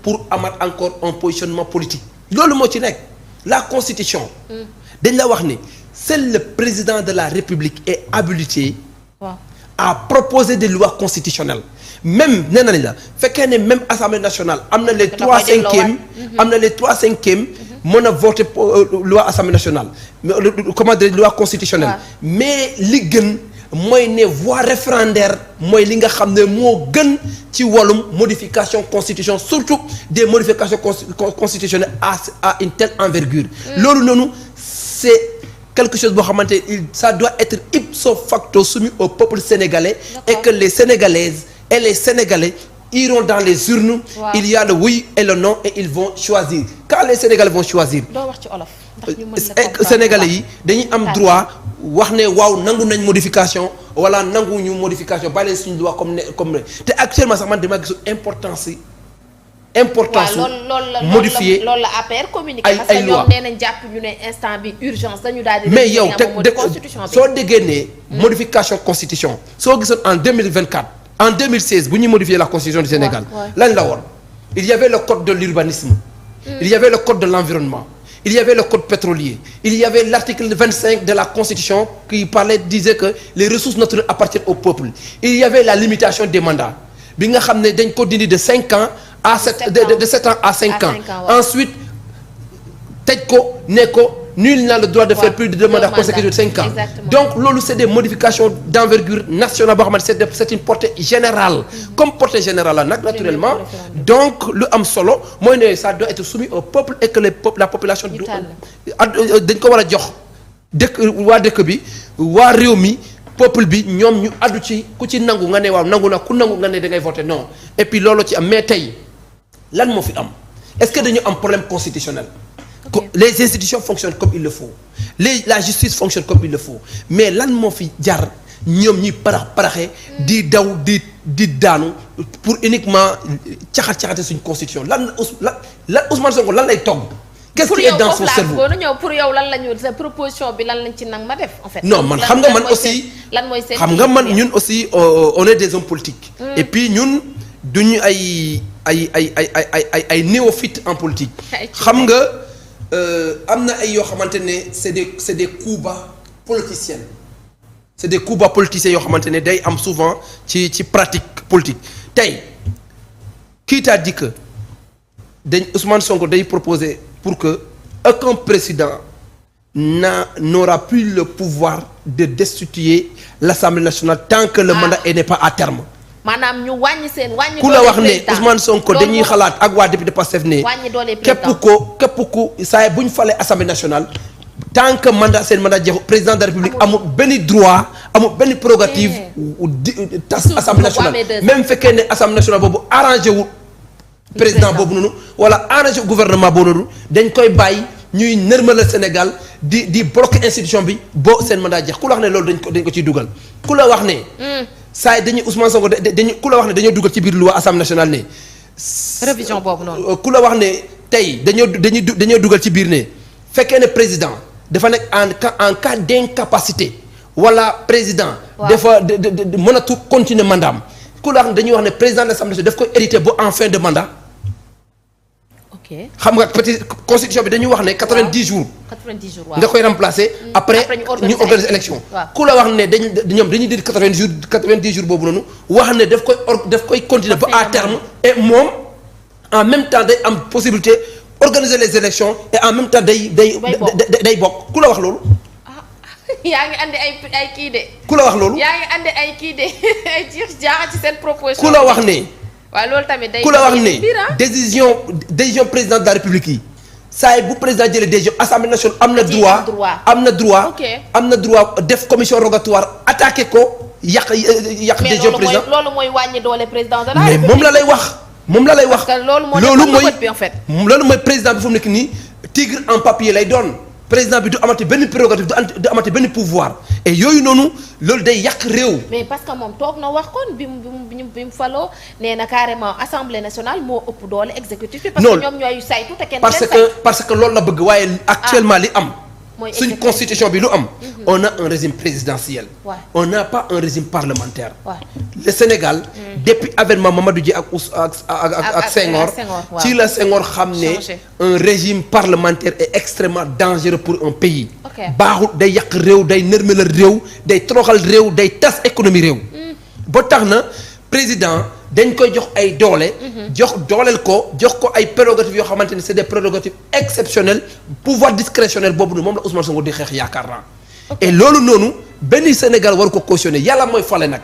pour amaat encore un positionnement politique loolu moo ci nekk la constitution dañ la wax ni seul le président de la République est habilité à proposer des lois constitutionnelles même nee na la fekkee ne même Assemblée nationale am na les 3/5 am na les 3/5 mën a voter loi Assemblée nationale comment dire loi constitutionnelle mais li gën mooy ne voie référendaire mooy li nga xam ne moo gën ci wàllum modification constitution surtout des modifications constitutionnelles à une telle envergure loolu noonu c'est quelque chose boo xamante ça doit être ipso facto soumis au peuple sénégalais et que les Sénégalaises et les Sénégalais iront dans les urnes il y a le oui et le non et ils vont choisir quand les Sénégalais vont choisir Sénégalais yi dañuy am droit wax ne waaw nangu nañ modification wala nanguwuñu modification bàyyi leen suñu loi comme ne te actuellement sax man dama gisul importance modifier loolu la APR communiqué parce que ñoom nee nañ jàpp ñu ne instant bi urgence dañu daal di mais yow te soo déggee ne modification constitution soo gisoon en 2024 en 2016 bu ñuy modifier la constitution du Sénégal lañ la woon il y avait le code de l'urbanisme il y avait le code de l'environnement il y avait le code pétrolier il y avait l'article 25 de la constitution qui disait que les ressources naturelles appartiennent au peuple il y avait la limitation des mandats bi nga xam ne dañ ko dindi de 5 ans à 7 ans à 5 ans ensuite tëj ko ne ko nul n'a le droit de faire plus de 2 mandats consécutifs de 5 ans donc loolu c'est des modifications d'envergure nationale boo xamante c'est une portée générale comme portée générale la nag naturellement donc lu am solo mooy ne ça doit être soumis au peuple et que la population dañ ko war a jox dëkk bi waa réew mi peuple bi ñoom ñu addu ci ku ci nangu nga ne waaw nangu na ku nangu nga ne da ngay voter non et puis loolu ci am mais tey lan moo fi am est-ce que dañu am problème constitutionnel les institutions fonctionnent comme il le faut la justice fonctionne comme il le faut mais lan moo fi jar ñoom ñuy paraxe di daw di daanu pour uniquement caxate suñu constitution lan Ousmane Sonko lan lay togg qu'est-ce qui est dans son cerveau pour yow lan lañu sa proposition bi lan lañ ci nang ma def en fait non man xam nga man aussi lan mooy seen xam nga man ñun aussi on est des hommes politiques et puis ñun duñu ay néophytes en politique xam nga am na ay yoo xamante ne c'est des coups bas politiciens c'est des coups bas politiciens yoo xamante ne day am souvent ci pratique politique tey qui t'a dit que Ousmane Sonko day proposer pour que aucun président n'aura plus le pouvoir de destituer l'Assemblée nationale tant que le mandat n'est pas à terme. maanaam ñu wàññi ku la wax ne Ousmane Sonko dañuy xalaat ak waa député Pastef ne képp ko saa bu ñu falee Assemblée nationale tant que seen mandat jeexu président de la République amul benn droit amul benn prérogative tas Assemblée nationale même fekkee ne Assemblée nationale boobu arrangé wul président boobu noonu wala arrangé gouvernement boobu noonu dañ koy bàyyi ñuy nërmalal Sénégal di bloquer institution bi boo seen mandat jeex ku la wax ne loolu dañ ko ciy dugal ku la wax ne saa yi dañuy Ousmane Sonko ku la wax ne dañoo dugal ci biir loi Assemblée nationale ne révision boobu noonu ku la wax ne tey dañoo dugal ci biir ne fekkee ne président dafa nekk en cas d'incapacité wala président dafa mënatu continuer mandaam ku la wax ne dañuy wax ne président de l'Assemblée nationale daf koy hériter ba en fin de mandat xam nga peut-être constitution bi dañuy wax ne 90 jours nga koy remplacer après ñu organiser élection ku la wax ne ñoom dañuy dir 90 jours boobu noonu wax ne daf koy continuer ba à terme et moom en même temps day am possibilité organiser les élections et en même temps day bokk ku la wax loolu yaa ngi andi ay kii de ku la wax loolu yaa ngi andi ay kii de ay jaaxa ci seen proposition ku la wax ne waaw loolu tamit day ku la wax ne décision président de la République yi saa yi bu président jëlee décision Assemblée nationale am na droit def commission rogatoire attaqué ko yàq décision président loolu mooy wàññi doole président de la mais République moom la lay wax loolu mooy président bi fu mu nekk nii tigre en papier lay doon président bi du amati benn prérogative du amati benn pouvoir et yooyu noonu loolu day yàq réew. mais parce que moom toog na wax kon bi mu faloo nee na carrément assemblée nationale moo ëpp doole exécutif bi. parce que ñoom ñooy saytu te kenn parce que loolu la bëgg waaye actuellement li am. suñ constitution bi lu am. on a un régime présidentiel. on n'a pas un régime parlementaire. le Sénégal. depuis avènement Mamadou Dia ak Senghor. ci la Senghor xam ne un régime parlementaire est extrêmement dangereux pour un pays. baaxul day yàq réew day nërmelal réew day toroxal réew day tas économie réew. ba tax na président dañ koy jox ay doole. dooleel ko jox ko ay prérogatives yoo xamante ni c'est des prérogatives exceptionnelles pouvoir discrétionnel boobu noonu moom la Ousmane Sonko di xeex yaakaar naa. et loolu noonu benn Sénégal war ko cautionner yàlla mooy fale nag.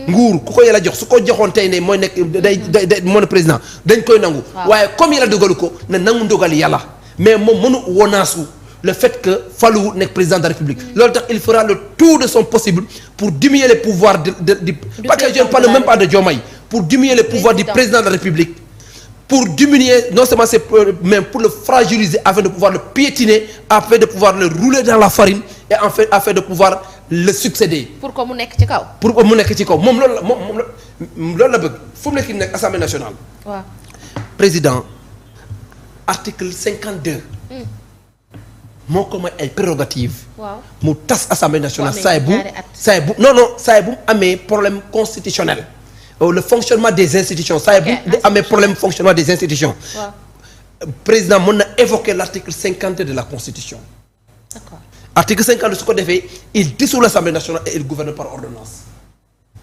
nguur ku ko yàlla jox su ko joxoon tey ne mooy nekk day moo ne président dañ koy nangu. waaye comme yàlla dogalu ko na nangu ndogal yàlla mais moom mënu wonaasu le fait que Fallou nekk président de la République. loolu tax il fera le tout de son possible pour diminuer les pouvoirs de parce que je ne parle même pas de Diomaye pour diminuer les pouvoirs du président de la République pour diminuer non seulement c'est même pour le fragiliser afin de pouvoir le piétiner afin de pouvoir le rouler dans la farine et afin de pouvoir le succéder. pour que mu nekk ci kaw. pour que mu nekk ci kaw moom loolu la bëgg fu mu nekk nii nekk Assemblée nationale. waaw président article 52. moo ko may ay prérogatives. mu tas Assemblée nationale saa bu mu amee problème constitutionnel. le fonctionnement des institutions saa bu amee problème fonctionnement des institutions. président mën na évoquer l'article 52 de la constitution. d'accord article 52 su ko defee il dissout l'Assemblée nationale et il gouverne par ordonnance.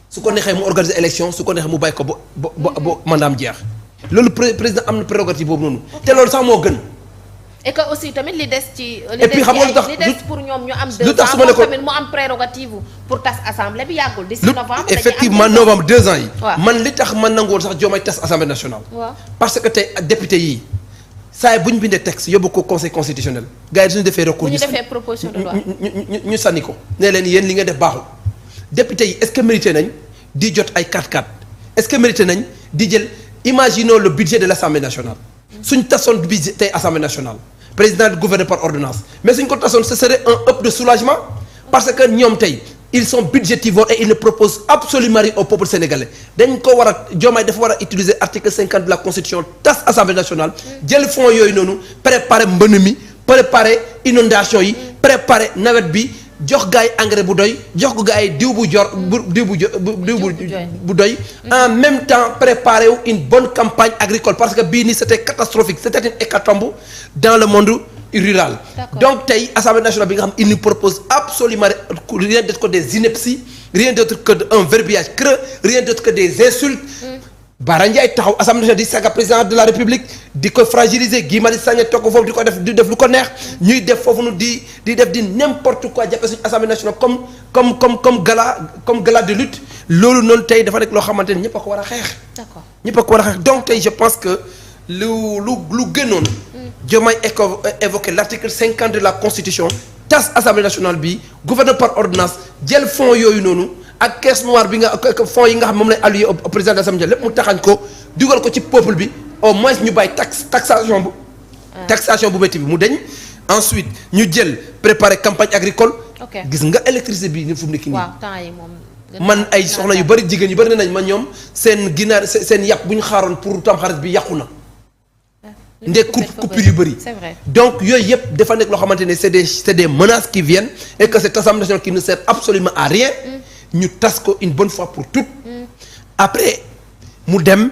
su ko neexee mu organiser élection su ko neexee mu bàyyi ko ba mandaam jeex. loolu président am na prérogative boobu noonu. te loolu sax moo gën. et que aussi tamit li des ci. et puis xam nga lu tax li des pour ñoom ñu am. lu tax su ma ne ko tamit mu am prérogative pour tas assemblée bi yàggul. d'ici novembre effectivement novembre 2 ans yi. man li tax man nangu woon sax Diomaye tas assemblée nationale. parce que tey député yi saa bu ñu bindee texte yóbbu ko conseil constitutionnel. gars yi suñu defee recours. bu ñu defee proposition de loi ñu sànni ko. ne leen yéen li nga def baaxul. député yi est-ce que mérité nañ di jot ay 4x4 est-ce que mérité nañ di jël imaginons le budget de l'Assemblée nationale. suñ tasoon budget tey assemblée nationale. président gouverne par ordonnance mais suñ ko tasoon ce serait un up de soulagement parce que ñoom tey ils sont budgétivores et ils ne proposent absolument rien au peuple sénégalais dañ ko war a Diomaye dafa war a utiliser article 50 de la constitution tas assemblée nationale jël fonds yooyu noonu préparer mbënn mi préparer inondation yi préparer nawet bi jox gars yi engrais bu doy jox ko gars yi diw bu doy en même temps préparer une bonne campagne agricole parce que bii nii c'était catastrophique c'était une hécatombe dans le monde rural. Donc tey Assemblée nationale bi nga xam il nous propose absolument rien d'autre que des inepties rien d'autre que un verbiage creux rien d'autre que des insultes. Bara Ndiaye taxaw Assemblée nationale di saga président de la République di ko fragiliser Guy Marius Sagna toog ko foofu di def lu ko neex ñuy def foofu nu di def di n'importe quoi jàppe suñu Assemblée nationale comme gala de lutte loolu noonu tey dafa nekk loo xamante ne ñëpp a ko war a xeex. D'accord ñëpp a ko war a xeex donc tey je pense que lu gënoon. Diomaye évoqué l'article 50 de la Constitution tas Assemblée nationale bi gouverne par ordonnance jël fonds yooyu noonu. ak caisse noire bi nga fonds yi nga xam moom lay alloué au président de l'Assemblée lépp mu taxañ ko dugal ko ci peuple bi au moins ñu bàyyi taxation bu métti bi mu deñ ensuite ñu jël préparer campagne agricole. gis nga électricité bi ni fu mu nekk nii. waaw temps yi moom. man ay soxna yu bari jigéen yu bari nañ ma ñoom seen ginaar seen yàpp bu ñu xaaroon pour tamxarit bi yàqu na. ndee coupure yu bëri. C'est vrai. Donc yooyu yëpp dafa nekk loo xamante ne c'est des menaces qui viennent et que cette Assemblée nationale qui ne sert absolument à rien. ñu tas ko une bonne fois pour toutes. après mu dem.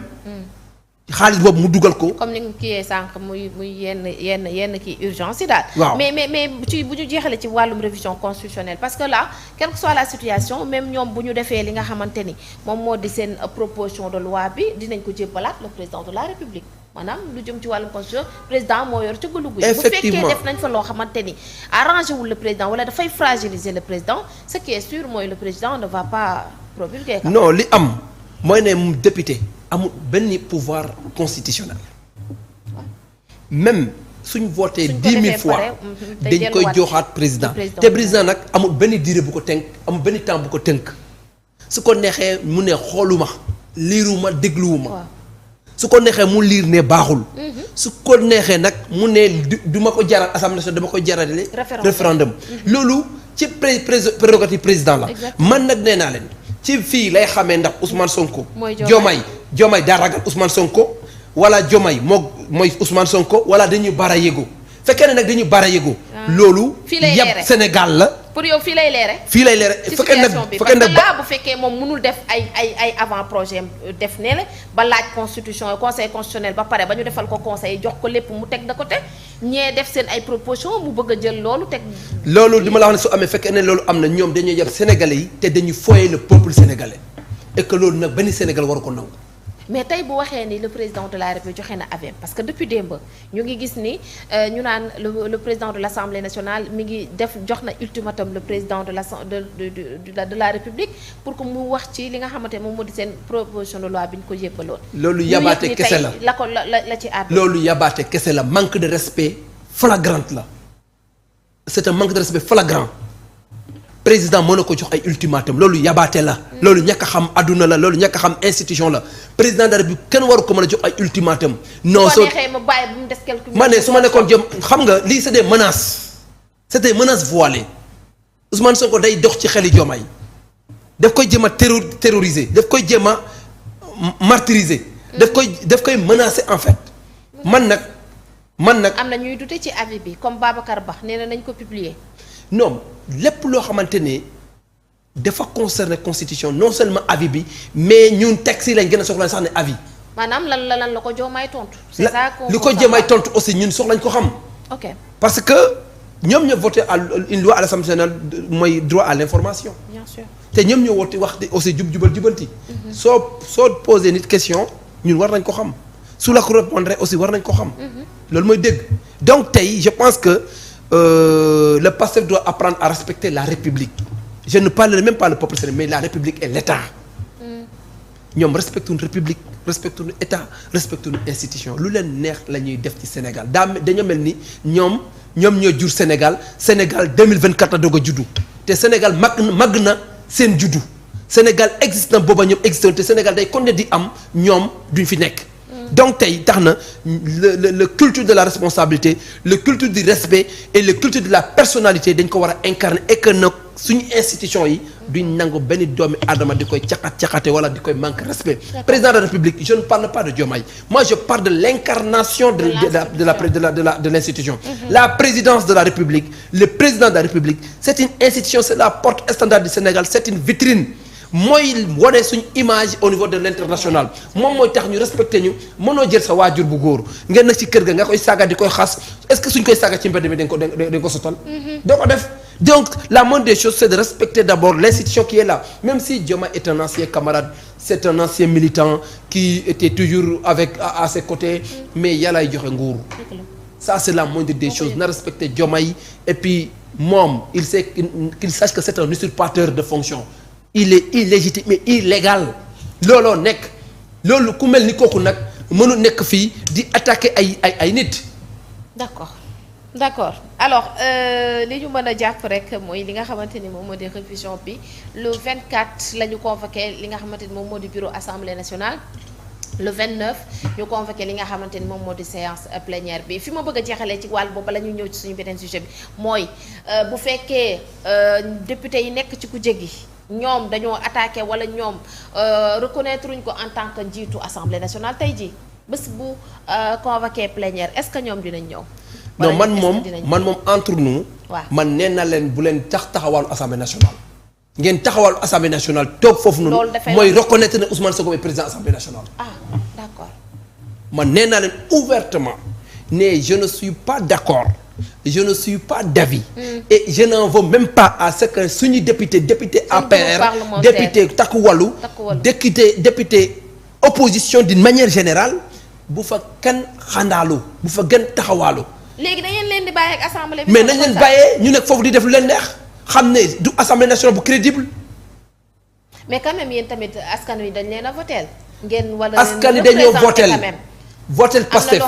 xaalis boobu mu dugal ko. comme ni nga kii sànq muy yenn kii urgence yi daal. waaw mais bu ñu jeexalee ci wàllum révision constitutionnelle parce que là quelle que soit la situation même ñoom bu ñu defee li nga xamante ni moom moo di seen proposition de loi bi dinañ ko jébbalaat le président de la République maanaam lu jëm ci wàllum constitution président moo yor ci gëlu guy. effectivement bu fekkee def nañ fa loo xamante ni arrangé wul le président wala dafay fragiliser le président ce qui est sûr mooy le président ne va pas promulguer. non li am mooy ne mu député. amul benn pouvoir constitutionnel même suñ voté 10 000 fois dañ koy joxaat président te président nag amul benn durée bu ko tënk amul benn temps bu ko tënk su ko neexee mu ne xooluma liiruma dégluwuma su ko neexee mu liir ne baaxul su ko neexee nag mu ne du ma ko jaral assemblée nationale dama koy jarale référendum loolu ci prérogative président la man nag nee naa leen ci fii lay xamee ndax Ousmane Sonko Diomaye daa ragal Ousmane Sonko wala Diomaye mooy Ousmane Sonko wala dañuy bara yéego fekkee ne nag dañu bara yëgu. loolu. yëpp Sénégal la. pour yow fii lay leere. fii lay leere fekkee nag parce que là bu fekkee moom mënul def ay avant projet def ne la ba laaj constitution conseil constitutionnel ba pare ba ñu defal ko conseil jox ko lépp mu teg de côté ñee def seen ay proposition mu bëgg a jël loolu teg. loolu li ma la wax ne su amee fekkee ne loolu am na ñoom dañuy yeb sénégalais yi te dañuy foyer le peuple sénégalais et que loolu nag benn Sénégal waru ko nangu. mais tey bu waxee ni le président de la République joxe na avis parce que depuis démb ñu ngi gis ni ñu naan le président de l'Assemblée nationale mi ngi jox na ultimatum le président de la République pour que mu wax ci li nga xamante ne moom moo di seen proposition de loi bi ñu ko jébbaloon. loolu yabaate kese la la ci àddu. loolu yabaate kese la manque de respect flagrant la c'est un manque de respect flagrant. président mën na ko jox ay ultimatum loolu yabaate la. loolu ñàkk a xam adduna la loolu ñàkk a xam institution la président de la République kenn waru ko mën a jox ay ultimatum. non soo neexee ma bàyyi bu mu des quelques minutes. ma ne su ma nekkoon jëm xam nga lii c'est des menaces c'est des menaces voilées Ousmane Sonko day dox ci xeli Diomaye daf koy jéem a terroriser daf koy jéem a martyriser. daf koy menacer en fait. man nag. am na ñuy dute ci avis bi comme Babacar Ba nee na nañ ko publier. non lépp loo xamante ne dafa concerner constitution non seulement avis bi mais ñun texte yi lañ gën a soxla sax ne avis. maanaam lan la ko Diomaye tontu. c'est ça li ko Diomaye tontu aussi ñun soxlañ ko xam. ok parce que ñoom ñoo voté une loi à l'Assemblée nationale mooy droit à l'information. bien sûr te ñoom ñoo woote wax aussi jubanti. soo posé nit question ñun war nañ ko xam su la ko répondre aussi war nañ ko xam. loolu mooy dégg donc tey je pense que. Le PASTEF doit apprendre à respecter la République. Je ne parle même pas le peuple sénégalais, mais la République et l'État. ñoom respecté une République respecté une État respecté une institution lu leen neex la ñuy def ci Sénégal dañoo mel ni ñoom ñoo jur Sénégal 2024 la doog a juddu te Sénégal màgg na seen juddu Sénégal existe na booba ñoom existé te Sénégal day kon ne di am ñoom duñ fi nekk. donc tey tax na le culture de la responsabilité le culture du respect et le culture de la personnalité dañ ko war a incarner et que nag suñu institution yi duñ nangu benn doomi aadama di koy caxate wala di koy manque respect. Président de la République je ne parle pas de Diomaye moi je parle de l'incarnation de l'institution. La présidence de la République le président de la République c'est une institution c'est la porte standard du Sénégal c'est une vitrine. mooy wane suñ image au niveau de l'international moom mooy tax ñu respecté ñu mënoo jël sa waajur bu góor ngeen nag ci kër ga nga koy saaga di koy xas est-ce que suñ koy saaga ci mbedd mi dañ ko sotal doo ko def donc la moindre des choses c'est de respecter d'abord l'institution qui est là même si Diomaye est un ancien camarade c'est un ancien militant qui était toujours à ses côtés mais yàllaay joxe nguur ça c'est la moindre des choses na respecter Diomaye et puis moom qu'il sache que c'est un usurpateur de fonction il est illégitime mais illégal looloo nekk loolu ku mel ni kooku nag mënu nekk fii di attaquer ay nit. d'accord alors li ñu mën a jàpp rek mooy li nga xamante ni moom moo di révision bi le 24 la ñu convoqué li nga xamante ni moom moo di bureau assemblée nationale. le 29 ñu convoqué li nga xamante ni moom moo di séance plénière bi fi ma bëgg a jeexalee ci wàll boobu la ñuy ñëw ci suñu beneen sujet bi mooy bu fekkee député yi nekk ci kujje gi. ñoom dañoo attaqué wala ñoom reconnaître uñ ko en tant que njiitu assemblée nationale tey jii bés bu convoqué plénière est-ce que ñoom dinañ ñëw. non man moom entre nous. waaw man nee na leen bu leen taxawaalu assemblée nationale. ngeen taxawaalu assemblée nationale toog foofu noonu. mooy reconnaître ne Ousmane Sonko mooy président assemblée nationale. ah d'accord. man nee naa leen ouvertement ne je ne suis pas d'accord. je ne suis pas d'avis et je n'en veux même pas à ce que suñu député APR député Takku Wallu député opposition d'une manière générale bu fa kenn xandaalu bu fa gën taxawaalu léegi da ngeen leen di bàyyi ak assemblée bi mais nañ leen bàyyee ñu nekk foofu di def lu leen neex xam ne du assemblée nationale bu crédible mais quand même yéen tamit askan wi dañ leen a voteel ngeen wala askan wi dañoo voteel votel Pastef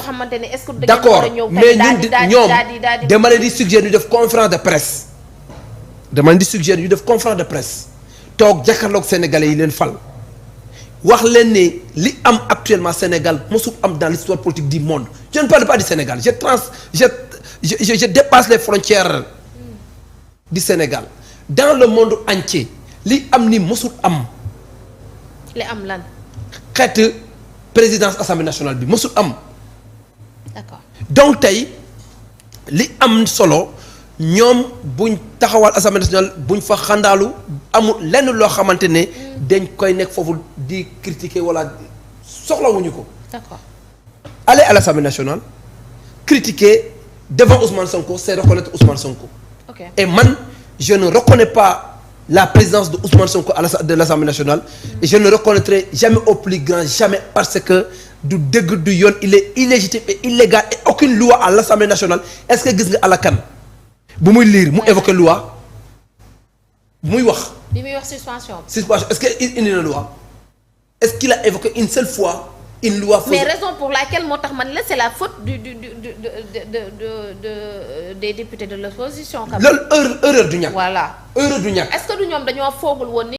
d'accord mais ñoom dama leen di suggérer ñu def conférence de presse toog jàkkaarloog sénégalais yi leen fal wax leen ne li am actuellement Sénégal mosul am dans l'histoire politique du monde je ne parle pas du Sénégal je dépasse les frontières du Sénégal dans le monde entier li am ni mosul am li am lan xeetu présidence assemblée nationale bi mosul am. d'accord donc tey li am solo ñoom buñ taxawal assemblée nationale buñ fa xandaalu amul lenn loo xamante ne dañ koy nekk foofu di critiquer wala soxlawuñu ko. D'accord. Aller à l'Assemblée nationale critiquer devant Ousmane Sonko c'est reconnaître Ousmane Sonko. Ok. Et man je ne reconnais pas la présidence de Ousmane Sonko de l'Assemblée nationale et je ne reconnaîtrai jamais au plus grand jamais parce que du dëgg du yoon il est illégitime et illégal et aucune loi à l'Assemblée nationale est-ce que gis nga Alakan bu muy lire mu évoquer loi bu muy wax. bi muy wax suspension. est-ce que indi na loi est-ce qu'il a évoqué une seule fois une loi. mais raison pour laquelle moo tax man la c'est la faute des députés de l'opposition. loolu erreur du ñàkk. voilà erreur du ñàkk. est-ce que du ñoom dañoo foogul woon ni